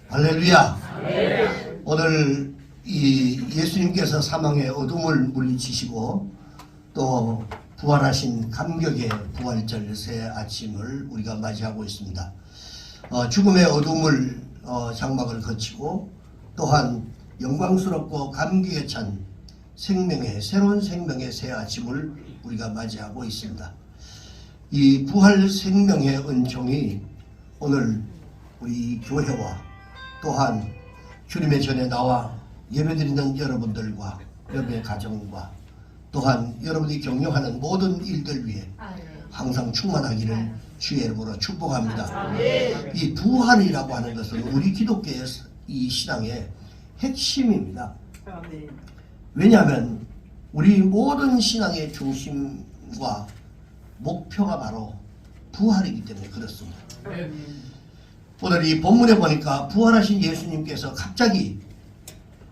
할렐루야. 오늘 이 예수님께서 사망의 어둠을 물리치시고 또 부활하신 감격의 부활절 새 아침을 우리가 맞이하고 있습니다. 죽음의 어둠을 장막을 거치고 또한 영광스럽고 감격에 찬 새로운 생명의 새 아침을 우리가 맞이하고 있습니다. 이 부활 생명의 은총이 오늘 우리 교회와 또한 주님의 전에 나와 예배드리는 여러분들과 여러분의 가정과 또한 여러분이 경영하는 모든 일들 위해 항상 충만하기를 주의 이름으로 축복합니다. 이 부활이라고 하는 것은 우리 기독교의 이 신앙의 핵심입니다. 왜냐하면 우리 모든 신앙의 중심과 목표가 바로 부활이기 때문에 그렇습니다. 오늘 이 본문에 보니까 부활하신 예수님께서 갑자기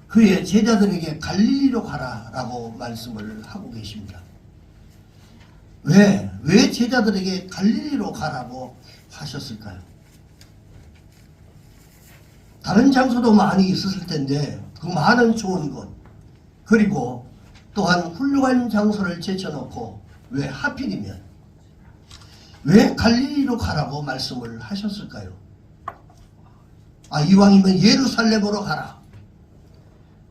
그의 제자들에게 갈릴리로 가라라고 말씀을 하고 계십니다. 왜 제자들에게 갈릴리로 가라고 하셨을까요? 다른 장소도 많이 있었을 텐데 그 많은 좋은 곳 그리고 또한 훌륭한 장소를 제쳐놓고 왜 하필이면 왜 갈릴리로 가라고 말씀을 하셨을까요? 이왕이면 예루살렘으로 가라.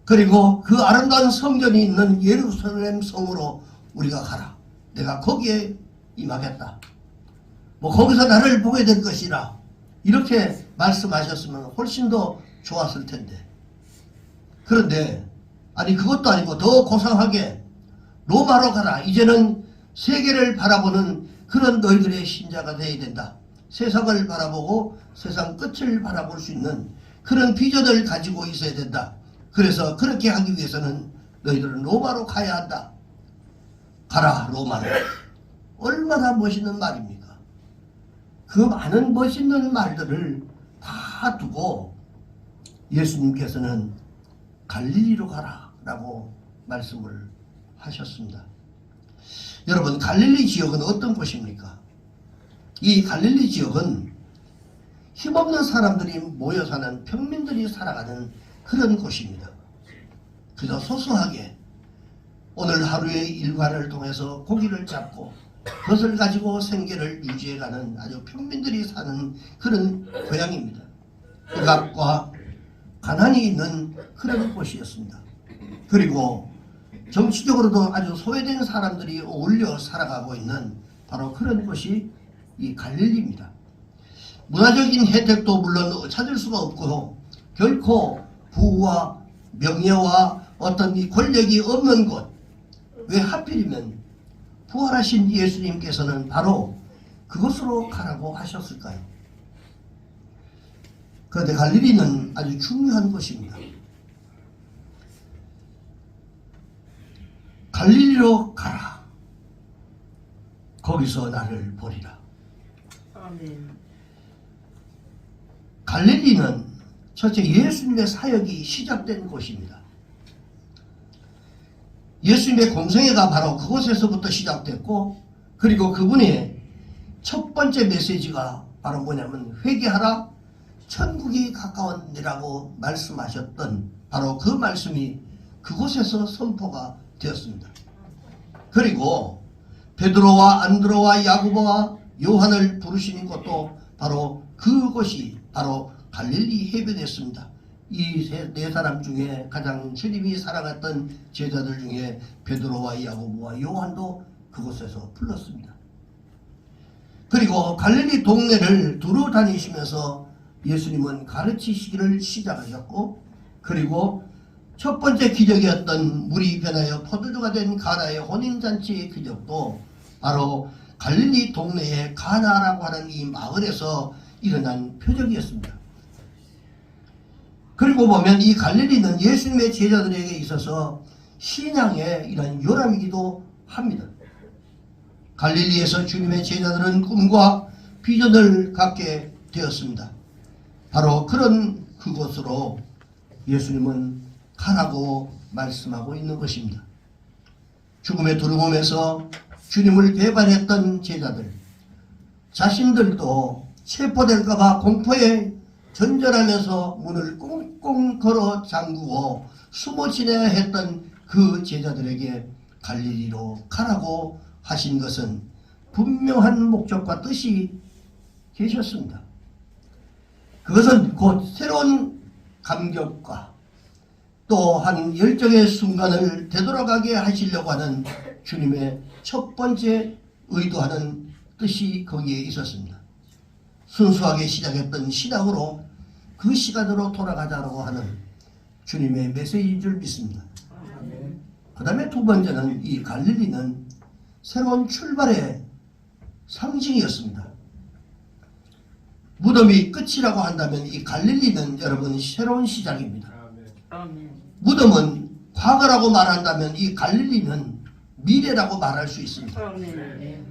그리고 그 아름다운 성전이 있는 예루살렘 성으로 우리가 가라. 내가 거기에 임하겠다. 거기서 나를 보게 될 것이라. 이렇게 말씀하셨으면 훨씬 더 좋았을 텐데. 그런데 그것도 아니고 더 고상하게 로마로 가라. 이제는 세계를 바라보는 그런 너희들의 신자가 되어야 된다. 세상을 바라보고 세상 끝을 바라볼 수 있는 그런 비전을 가지고 있어야 된다. 그래서 그렇게 하기 위해서는 너희들은 로마로 가야 한다. 가라 로마로. 얼마나 멋있는 말입니까? 그 많은 멋있는 말들을 다 두고 예수님께서는 갈릴리로 가라 라고 말씀을 하셨습니다. 여러분, 갈릴리 지역은 어떤 곳입니까? 이 갈릴리 지역은 힘없는 사람들이 모여 사는 평민들이 살아가는 그런 곳입니다. 그저 소소하게 오늘 하루의 일과를 통해서 고기를 잡고 그것을 가지고 생계를 유지해가는 아주 평민들이 사는 그런 고향입니다. 억압과 가난이 있는 그런 곳이었습니다. 그리고 정치적으로도 아주 소외된 사람들이 어울려 살아가고 있는 바로 그런 곳이 이 갈릴리입니다. 문화적인 혜택도 물론 찾을 수가 없고 결코 부와 명예와 어떤 이 권력이 없는 곳. 왜 하필이면 부활하신 예수님께서는 바로 그곳으로 가라고 하셨을까요? 그런데 갈릴리는 아주 중요한 곳입니다. 갈릴리로 가라. 거기서 나를 보리라. 아멘. 갈릴리는 첫째 예수님의 사역이 시작된 곳입니다. 예수님의 공생애가 바로 그곳에서부터 시작됐고 그리고 그분의 첫 번째 메시지가 바로 뭐냐면 회개하라 천국이 가까웠니라고 말씀하셨던 바로 그 말씀이 그곳에서 선포가 되었습니다. 그리고 베드로와 안드로와 야고보와 요한을 부르시는 것도 바로 그곳이 바로 갈릴리 해변이었습니다. 이 네 사람 중에 가장 주님이 사랑했던 제자들 중에 베드로와 야고보와 요한도 그곳에서 불렀습니다. 그리고 갈릴리 동네를 두루 다니시면서 예수님은 가르치시기를 시작하셨고 그리고 첫 번째 기적이었던 물이 변하여 포도주가 된 가나의 혼인잔치의 기적도 바로 갈릴리 동네의 가나라고 하는 이 마을에서 일어난 표적이었습니다. 그리고 보면 이 갈릴리는 예수님의 제자들에게 있어서 신앙의 이런 요람이기도 합니다. 갈릴리에서 주님의 제자들은 꿈과 비전을 갖게 되었습니다. 바로 그런 그곳으로 예수님은 가라고 말씀하고 있는 것입니다. 죽음의 두려움에서 주님을 배반했던 제자들 자신들도 체포될까봐 공포에 전전하면서 문을 꽁꽁 걸어 잠그고 숨어 지내야 했던 그 제자들에게 갈릴리로 가라고 하신 것은 분명한 목적과 뜻이 계셨습니다. 그것은 곧 새로운 감격과 또한 열정의 순간을 되돌아가게 하시려고 하는 주님의 첫 번째 의도하는 뜻이 거기에 있었습니다. 순수하게 시작했던 신앙으로 그 시간으로 돌아가자라고 하는 주님의 메시지인 줄 믿습니다. 그 다음에 두 번째는 이 갈릴리는 새로운 출발의 상징이었습니다. 무덤이 끝이라고 한다면 이 갈릴리는 여러분 새로운 시작입니다. 무덤은 과거라고 말한다면 이 갈릴리는 미래라고 말할 수 있습니다.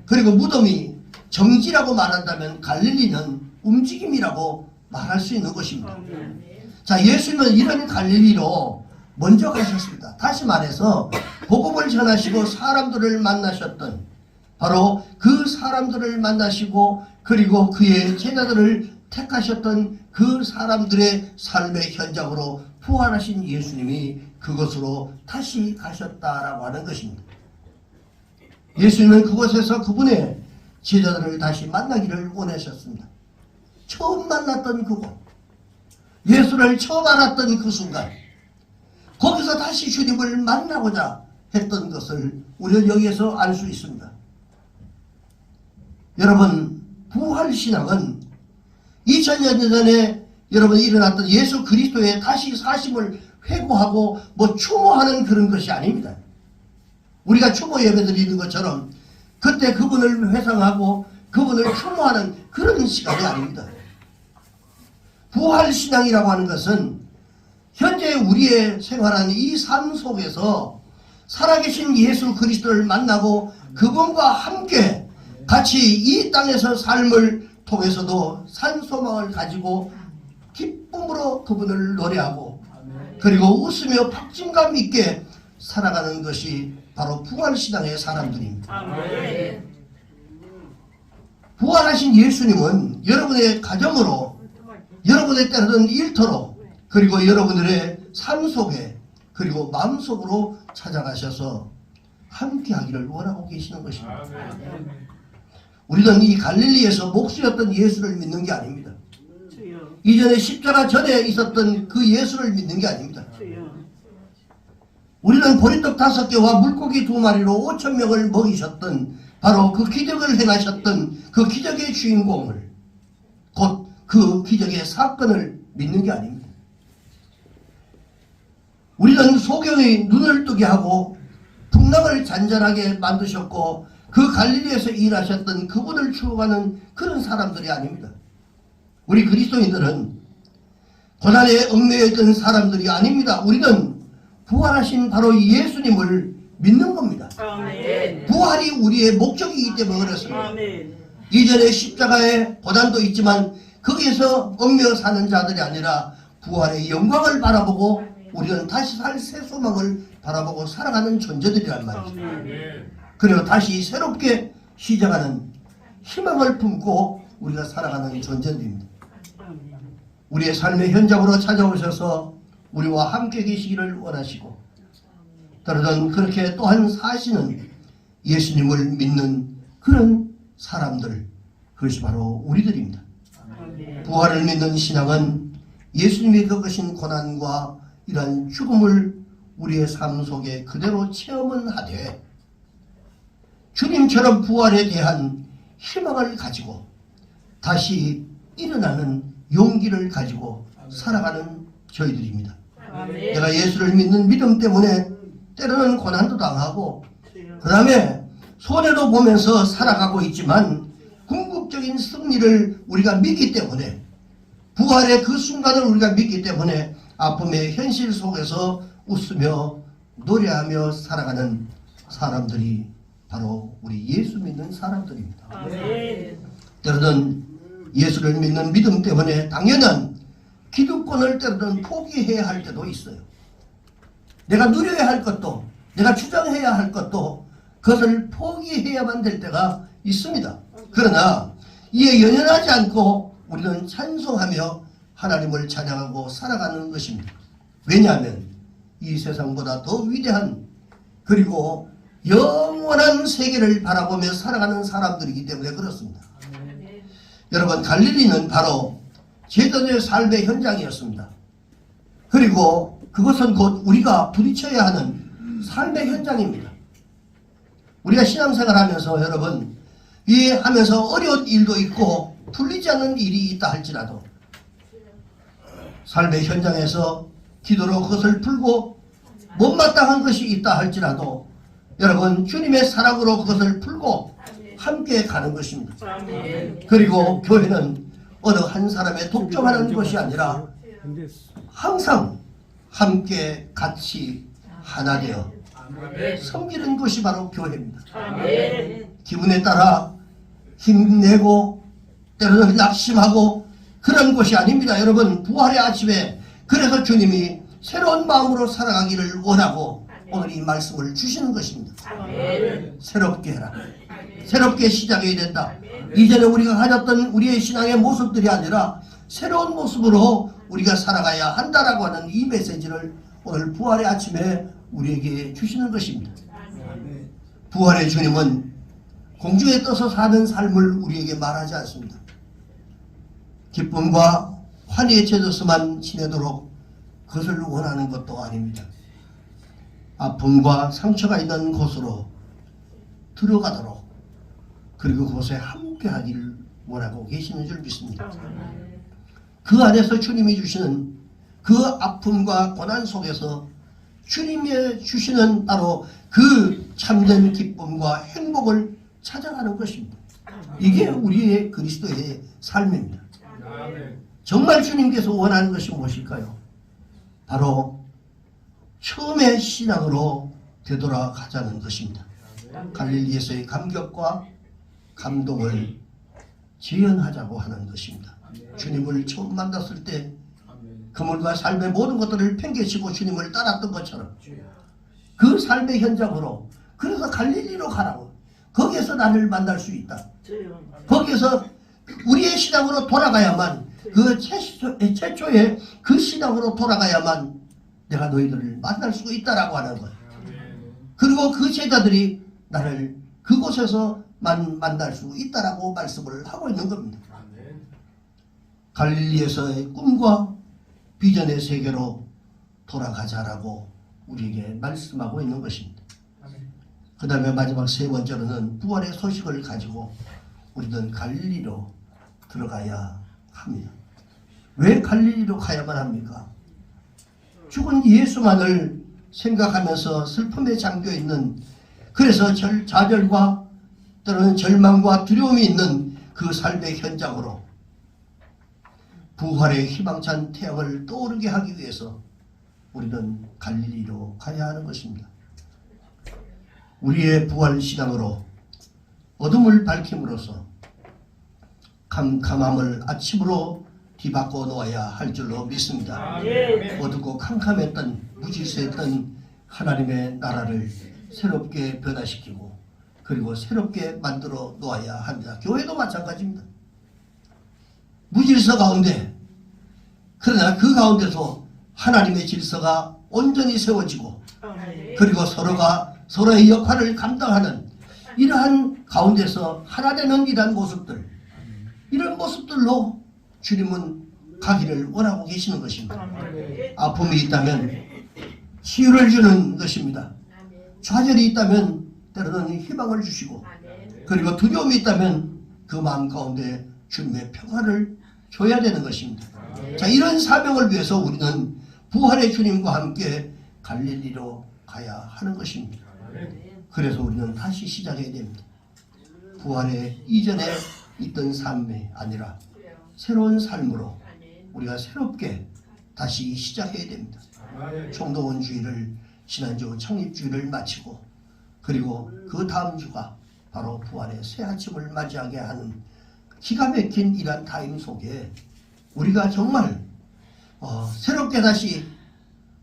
그리고 무덤이 정지라고 말한다면 갈릴리는 움직임이라고 말할 수 있는 것입니다. 자, 예수님은 이런 갈릴리로 먼저 가셨습니다. 다시 말해서 복음을 전하시고 사람들을 만나셨던 바로 그 사람들을 만나시고 그리고 그의 제자들을 택하셨던 그 사람들의 삶의 현장으로 부활하신 예수님이 그곳으로 다시 가셨다라고 하는 것입니다. 예수님은 그곳에서 그분의 제자들을 다시 만나기를 원하셨습니다. 처음 만났던 그곳, 예수를 처음 알았던 그 순간, 거기서 다시 주님을 만나고자 했던 것을 우리는 여기에서 알 수 있습니다. 여러분, 부활신앙은 2000년 전에 여러분 일어났던 예수 그리스도의 다시 사심을 회고하고 추모하는 그런 것이 아닙니다. 우리가 추모 예배 드리는 것처럼 그때 그분을 회상하고 그분을 추모하는 그런 시간이 아닙니다. 부활신앙이라고 하는 것은 현재 우리의 생활하는 이 삶 속에서 살아계신 예수 그리스도를 만나고 그분과 함께 같이 이 땅에서 삶을 통해서도 산소망을 가지고 기쁨으로 그분을 노래하고 그리고 웃으며 박진감 있게 살아가는 것이 바로 부활신앙의 사람들입니다. 부활하신 예수님은 여러분의 가정으로 여러분의 때로는 일터로 그리고 여러분들의 삶 속에 그리고 마음속으로 찾아가셔서 함께하기를 원하고 계시는 것입니다. 우리는 이 갈릴리에서 목수였던 예수를 믿는 게 아닙니다. 이전에 십자가 전에 있었던 그 예수를 믿는 게 아닙니다. 우리는 보리떡 5개와 물고기 2마리로 5,000명을 먹이셨던 바로 그 기적을 행하셨던 그 기적의 주인공을 곧 그 기적의 사건을 믿는 게 아닙니다. 우리는 소경의 눈을 뜨게 하고 풍랑을 잔잔하게 만드셨고 그 갈릴리에서 일하셨던 그분을 추억하는 그런 사람들이 아닙니다. 우리 그리스도인들은 고난에 얽매였던 사람들이 아닙니다. 우리는 부활하신 바로 예수님을 믿는 겁니다. 아멘. 부활이 우리의 목적이기 때문에 그렇습니다. 아멘. 이전에 십자가의 고난도 있지만 거기에서 얽매여 사는 자들이 아니라 부활의 영광을 바라보고 우리는 다시 살 새 소망을 바라보고 살아가는 존재들이란 말이죠. 그리고 다시 새롭게 시작하는 희망을 품고 우리가 살아가는 존재들입니다. 우리의 삶의 현장으로 찾아오셔서 우리와 함께 계시기를 원하시고 때로는 그렇게 또한 사시는 예수님을 믿는 그런 사람들, 그것이 바로 우리들입니다. 부활을 믿는 신앙은 예수님이 겪으신 고난과 이러한 죽음을 우리의 삶 속에 그대로 체험은 하되 주님처럼 부활에 대한 희망을 가지고 다시 일어나는 용기를 가지고 살아가는 저희들입니다. 내가 예수를 믿는 믿음 때문에 때로는 고난도 당하고 그 다음에 손해도 보면서 살아가고 있지만 궁극적인 승리를 우리가 믿기 때문에 부활의 그 순간을 우리가 믿기 때문에 아픔의 현실 속에서 웃으며 노래하며 살아가는 사람들이 바로 우리 예수 믿는 사람들입니다. 아멘. 때로는 예수를 믿는 믿음 때문에 당연한 기득권을 때로는 포기해야 할 때도 있어요. 내가 누려야 할 것도 내가 주장해야 할 것도 그것을 포기해야만 될 때가 있습니다. 그러나 이에 연연하지 않고 우리는 찬송하며 하나님을 찬양하고 살아가는 것입니다. 왜냐하면 이 세상보다 더 위대한 그리고 영원한 세계를 바라보며 살아가는 사람들이기 때문에 그렇습니다. 여러분, 갈릴리는 바로 제자들의 삶의 현장이었습니다. 그리고 그것은 곧 우리가 부딪혀야 하는 삶의 현장입니다. 우리가 신앙생활하면서 여러분 이 하면서 어려운 일도 있고 풀리지 않는 일이 있다 할지라도 삶의 현장에서 기도로 그것을 풀고 못마땅한 것이 있다 할지라도 여러분 주님의 사랑으로 그것을 풀고 함께 가는 것입니다. 그리고 교회는 어느 한 사람에 독점하는 것이 아니라 항상 함께 같이 하나 되어 섬기는 것이 바로 교회입니다. 기분에 따라 힘내고 때로는 낙심하고 그런 것이 아닙니다. 여러분, 부활의 아침에 그래서 주님이 새로운 마음으로 살아가기를 원하고 오늘 이 말씀을 주시는 것입니다. 새롭게 해라. 새롭게 시작해야 된다. 이전에 우리가 가졌던 우리의 신앙의 모습들이 아니라 새로운 모습으로 우리가 살아가야 한다라고 하는 이 메시지를 오늘 부활의 아침에 우리에게 주시는 것입니다. 부활의 주님은 공중에 떠서 사는 삶을 우리에게 말하지 않습니다. 기쁨과 환희에 젖어서만 지내도록 그것을 원하는 것도 아닙니다. 아픔과 상처가 있는 곳으로 들어가도록 그리고 그곳에 함께하기를 원하고 계시는 줄 믿습니다. 그 안에서 주님이 주시는 그 아픔과 고난 속에서 주님이 주시는 바로 그 참된 기쁨과 행복을 찾아가는 것입니다. 이게 우리의 그리스도의 삶입니다. 정말 주님께서 원하는 것이 무엇일까요? 바로 처음의 신앙으로 되돌아가자는 것입니다. 갈릴리에서의 감격과 감동을 재현하자고 하는 것입니다. 주님을 처음 만났을 때 그물과 삶의 모든 것들을 팽개치고 주님을 따랐던 것처럼 그 삶의 현장으로 그래서 갈릴리로 가라고 거기에서 나를 만날 수 있다. 거기에서 우리의 신앙으로 돌아가야만 그 최초의 그 신앙으로 돌아가야만 내가 너희들을 만날 수 있다라고 하는 것. 그리고 그 제자들이 나를 그곳에서만 만날 수 있다라고 말씀을 하고 있는 겁니다. 갈릴리에서의 꿈과 비전의 세계로 돌아가자라고 우리에게 말씀하고 있는 것입니다. 그 다음에 마지막 세 번째로는 부활의 소식을 가지고 우리는 갈릴리로 들어가야 합니다. 왜 갈릴리로 가야만 합니까? 죽은 예수만을 생각하면서 슬픔에 잠겨있는 그래서 좌절과 또는 절망과 두려움이 있는 그 삶의 현장으로 부활의 희망찬 태양을 떠오르게 하기 위해서 우리는 갈릴리로 가야 하는 것입니다. 우리의 부활 신앙으로 어둠을 밝힘으로써 캄캄함을 아침으로 뒤바꿔 놓아야 할 줄로 믿습니다. 어둡고 캄캄했던 무질서했던 하나님의 나라를 새롭게 변화시키고 그리고 새롭게 만들어 놓아야 합니다. 교회도 마찬가지입니다. 무질서 가운데 그러나 그 가운데서 하나님의 질서가 온전히 세워지고 그리고 서로가 서로의 역할을 감당하는 이러한 가운데서 하나 되는 이러한 모습들 이런 모습들로 주님은 가기를 원하고 계시는 것입니다. 아픔이 있다면 치유를 주는 것입니다. 좌절이 있다면 때로는 희망을 주시고 그리고 두려움이 있다면 그 마음 가운데 주님의 평화를 줘야 되는 것입니다. 자, 이런 사명을 위해서 우리는 부활의 주님과 함께 갈릴리로 가야 하는 것입니다. 그래서 우리는 다시 시작해야 됩니다. 부활의 이전에 있던 삶이 아니라 새로운 삶으로 우리가 새롭게 다시 시작해야 됩니다. 총동원 주일을 지난주 창립주일을 마치고 그리고 그 다음 주가 바로 부활의 새 아침을 맞이하게 하는 기가 막힌 이러한 타임 속에 우리가 정말 새롭게 다시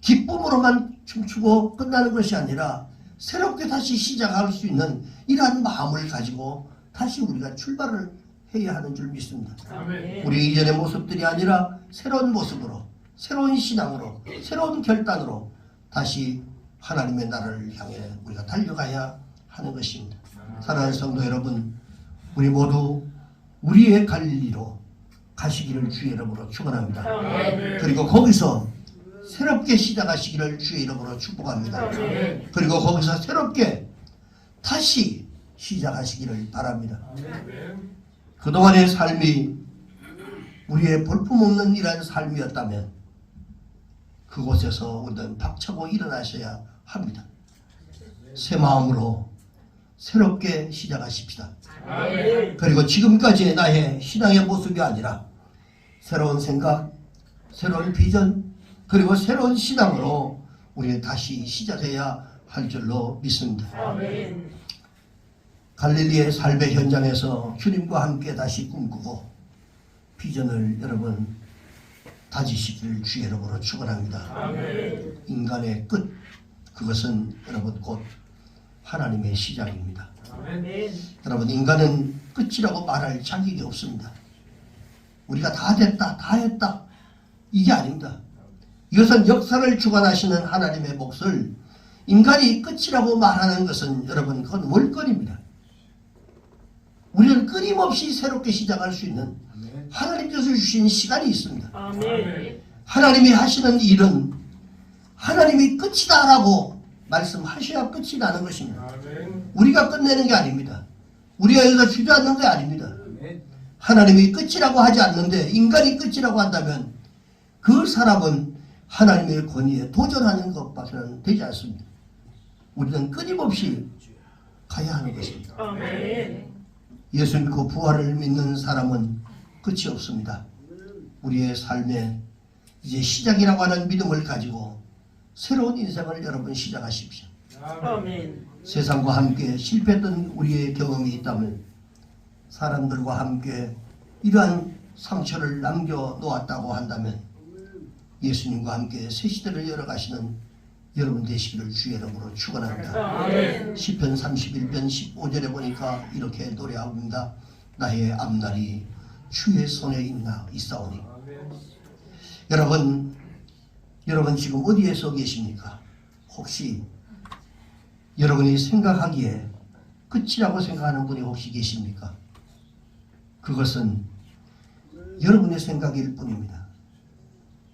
기쁨으로만 춤추고 끝나는 것이 아니라 새롭게 다시 시작할 수 있는 이러한 마음을 가지고 다시 우리가 출발을 해야 하는 줄 믿습니다. 아멘. 우리 이전의 모습들이 아니라 새로운 모습으로, 새로운 신앙으로, 새로운 결단으로 다시 하나님의 나라를 향해 우리가 달려가야 하는 것입니다. 사랑하는 성도 여러분, 우리 모두 우리의 갈릴리로 가시기를 주의 이름으로 축원합니다. 아멘. 그리고 거기서 새롭게 시작하시기를 주의 이름으로 축복합니다. 아멘. 그리고 거기서 새롭게 다시 시작하시기를 바랍니다. 아멘. 그동안의 삶이 우리의 볼품없는 이러한 삶이었다면 그곳에서 우리는 박차고 일어나셔야 합니다. 새 마음으로 새롭게 시작하십시다. 아멘. 그리고 지금까지의 나의 신앙의 모습이 아니라 새로운 생각, 새로운 비전, 그리고 새로운 신앙으로 우리는 다시 시작해야 할 줄로 믿습니다. 아멘. 갈릴리의 삶의 현장에서 주님과 함께 다시 꿈꾸고 비전을 여러분 다지시길 주의 이름으로 축원합니다. 아멘. 인간의 끝, 그것은 여러분 곧 하나님의 시작입니다. 아멘. 여러분 인간은 끝이라고 말할 자격이 없습니다. 우리가 다 됐다, 다 했다, 이게 아닙니다. 이것은 역사를 주관하시는 하나님의 몫을 인간이 끝이라고 말하는 것은 여러분 그건 월권입니다. 우리는 끊임없이 새롭게 시작할 수 있는 하나님께서 주신 시간이 있습니다. 아멘. 하나님이 하시는 일은 하나님이 끝이다라고 말씀하셔야 끝이 나는 것입니다. 아멘. 우리가 끝내는 게 아닙니다. 우리가 여기서 주저앉는 게 아닙니다. 하나님이 끝이라고 하지 않는데 인간이 끝이라고 한다면 그 사람은 하나님의 권위에 도전하는 것밖에는 되지 않습니다. 우리는 끊임없이 가야 하는 것입니다. 아멘. 예수 믿고 부활을 믿는 사람은 끝이 없습니다. 우리의 삶에 이제 시작이라고 하는 믿음을 가지고 새로운 인생을 여러분 시작하십시오. 아멘. 세상과 함께 실패했던 우리의 경험이 있다면 사람들과 함께 이러한 상처를 남겨놓았다고 한다면 예수님과 함께 새 시대를 열어가시는 여러분 되시기를 주의 이름으로 축원합니다. 아멘. 시편 31편 15절에 보니까 이렇게 노래합니다. 나의 앞날이 주의 손에 있사오니. 여러분 지금 어디에서 계십니까? 혹시 여러분이 생각하기에 끝이라고 생각하는 분이 혹시 계십니까? 그것은 여러분의 생각일 뿐입니다.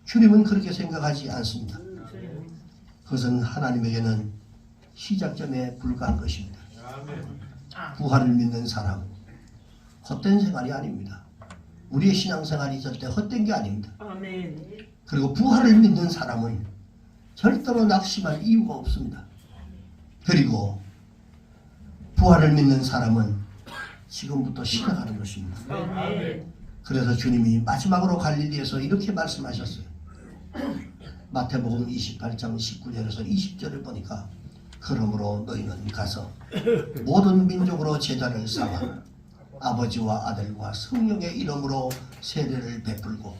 주님은 그렇게 생각하지 않습니다. 그것은 하나님에게는 시작점에 불과한 것입니다. 부활을 믿는 사람, 헛된 생활이 아닙니다. 우리의 신앙생활이 절대 헛된 게 아닙니다. 아멘. 그리고 부활을 믿는 사람은 절대로 낙심할 이유가 없습니다. 그리고 부활을 믿는 사람은 지금부터 시작하는 것입니다. 아멘. 그래서 주님이 마지막으로 갈릴리에서 이렇게 말씀하셨어요. 마태복음 28장 19절에서 20절을 보니까 그러므로 너희는 가서 모든 민족으로 제자를 삼아 아버지와 아들과 성령의 이름으로 세례를 베풀고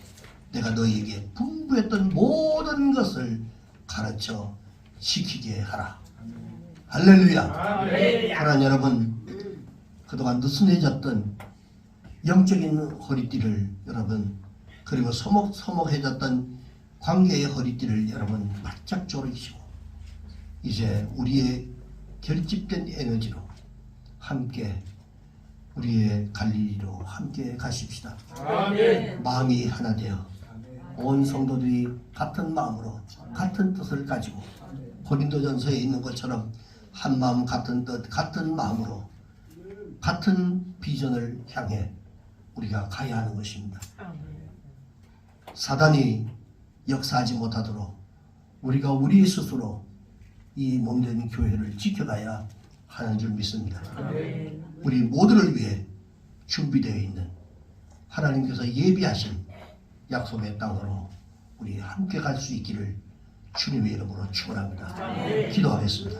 내가 너희에게 분부했던 모든 것을 가르쳐 지키게 하라. 할렐루야. 아멘. 하나님 여러분, 그동안 느슨해졌던 영적인 허리띠를 여러분, 그리고 서먹해졌던 관계의 허리띠를 여러분 바짝 조르시고 이제 우리의 결집된 에너지로 함께 우리의 갈릴리로 함께 가십시다. 아멘. 마음이 하나 되어 온 성도들이 같은 마음으로 같은 뜻을 가지고 고린도전서에 있는 것처럼 한 마음 같은 뜻 같은 마음으로 같은 비전을 향해 우리가 가야 하는 것입니다. 아멘. 사단이 역사하지 못하도록 우리가 우리 스스로 이 몸된 교회를 지켜가야 하는 줄 믿습니다. 아멘. 우리 모두를 위해 준비되어 있는 하나님께서 예비하신 약속의 땅으로 우리 함께 갈 수 있기를 주님의 이름으로 축원합니다. 아멘. 기도하겠습니다.